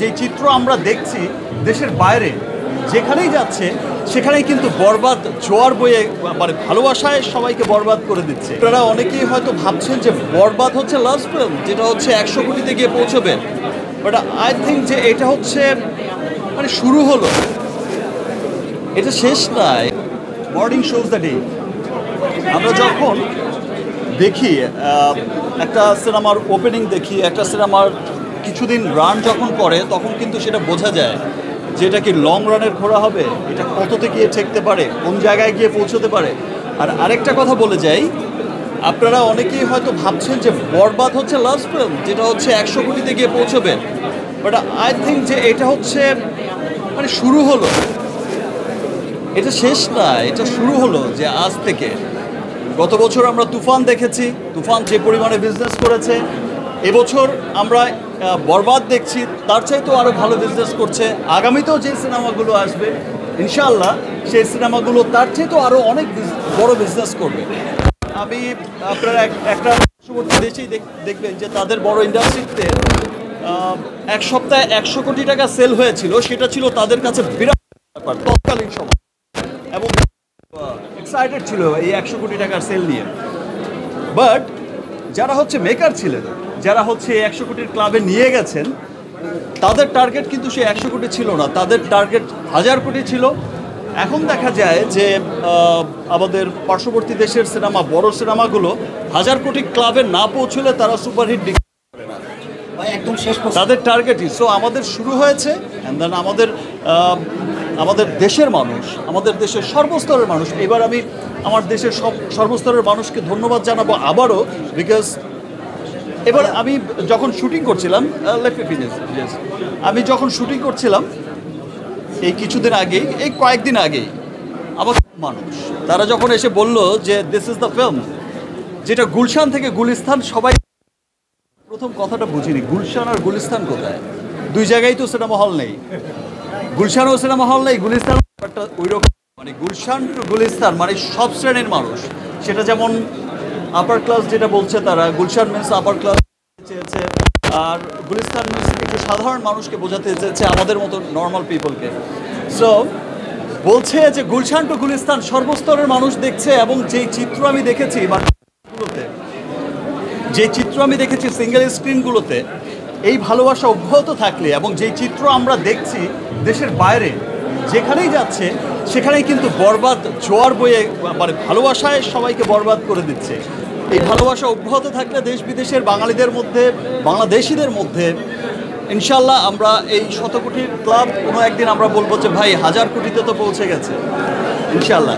যে চিত্র আমরা দেখছি দেশের বাইরে যেখানেই যাচ্ছে সেখানেই কিন্তু বরবাদ জোয়ার বয়ে মানে ভালোবাসায় সবাইকে বরবাদ করে দিচ্ছে। আপনারা অনেকেই হয়তো ভাবছেন যে বরবাদ হচ্ছে লাস্ট ফিল্ম, যেটা হচ্ছে 100 কোটিতে গিয়ে পৌঁছবে, বাট আই থিঙ্ক যে এটা হচ্ছে মানে শুরু হলো, এটা শেষ নয়। Morning shows the day. আমরা যখন দেখি একটা সিনেমার ওপেনিং দেখি, একটা সিনেমার কিছুদিন রান যখন করে, তখন কিন্তু সেটা বোঝা যায় যে এটা কি লং রানের ঘোড়া হবে, এটা কততে গিয়ে ঠেকতে পারে, কোন জায়গায় গিয়ে পৌঁছতে পারে। আর আরেকটা কথা বলে যাই, আপনারা অনেকেই হয়তো ভাবছেন যে বরবাদ হচ্ছে লাস্ট ফিল্ম, যেটা হচ্ছে 100 কোটিতে গিয়ে পৌঁছবে, বাট আই থিঙ্ক যে এটা হচ্ছে মানে শুরু হলো, এটা শেষ না, এটা শুরু হলো। যে আজ থেকে গত বছর আমরা তুফান দেখেছি, তুফান যে পরিমাণে বিজনেস করেছে, এবছর আমরা বরবাদ দেখছি, তার চাইতেও আরও ভালো বিজনেস করছে। আগামীতেও যে সিনেমাগুলো আসবে ইনশাআল্লাহ সেই সিনেমাগুলো তার চাইতেও আরও অনেক বড় বিজনেস করবে। আমি আপনারা একটা পার্শ্ববর্তী দেশেই দেখবেন যে তাদের বড় ইন্ডাস্ট্রিতে এক সপ্তাহে 100 কোটি টাকা সেল হয়েছিল, সেটা ছিল তাদের কাছে বিরাট ব্যাপার তৎকালীন সময়, এবং এক্সাইটেড ছিল এই 100 কোটি টাকার সেল নিয়ে। বাট যারা হচ্ছে মেকার ছিলেন, যারা হচ্ছে 100 কোটির ক্লাবে নিয়ে গেছেন, তাদের টার্গেট কিন্তু সে 100 কোটি ছিল না, তাদের টার্গেট 1000 কোটি ছিল। এখন দেখা যায় যে আমাদের পার্শ্ববর্তী দেশের সিনেমা, বড় সিনেমাগুলো 1000 কোটি ক্লাবে না পৌঁছলে তারা সুপারহিট করে না, একদম শেষ তাদের টার্গেটই। সো আমাদের শুরু হয়েছে, অ্যান্ড দেন আমাদের দেশের মানুষ, আমাদের দেশের সর্বস্তরের মানুষ। এবার আমি আমার দেশের সর্বস্তরের মানুষকে ধন্যবাদ জানাবো আবারও, বিকজ এবার আমি যখন শুটিং করছিলাম, আমি যখন শুটিং করছিলাম এই কিছুদিন আগেই, এই কয়েকদিন আগেই, আমার মানুষ তারা যখন এসে বলল যে দিস ইজ দ্য ফিল্ম, যেটা গুলশান থেকে গুলিস্তান, সবাই প্রথম কথাটা বুঝিনি গুলশান আর গুলিস্তান কোথায়, দুই জায়গায় তো সিনেমা হল নেই, গুলশানও সিনেমা হল নেই, গুলিস্তান ওই রকম, মানে গুলশান টু গুলিস্তান মানে সব শ্রেণীর মানুষ। সেটা যেমন আপার ক্লাস যেটা বলছে তারা, গুলশান মিন্স আপার ক্লাস চেয়েছে, আর গুলিস্তান মিন্স একটু সাধারণ মানুষকে বোঝাতে চেয়েছে, আমাদের মতো নর্মাল পিপলকে। সো বলছে যে গুলশান টু গুলিস্তান সর্বস্তরের মানুষ দেখছে, এবং যেই চিত্র আমি দেখেছি বাংলাগুলোতে, যে চিত্র আমি দেখেছি সিঙ্গেল স্ক্রিনগুলোতে, এই ভালোবাসা অব্যাহত থাকলে, এবং যেই চিত্র আমরা দেখছি দেশের বাইরে যেখানেই যাচ্ছে সেখানেই কিন্তু বরবাদ জোয়ার বয়ে মানে ভালোবাসায় সবাইকে বরবাদ করে দিচ্ছে। এই ভালোবাসা অব্যাহত থাকলে দেশ বিদেশের বাঙালিদের মধ্যে, বাংলাদেশিদের মধ্যে ইনশাল্লাহ আমরা এই 100 কোটির ক্লাব কোনো একদিন আমরা বলবো যে ভাই 1000 কোটিতে তো পৌঁছে গেছে ইনশাল্লাহ।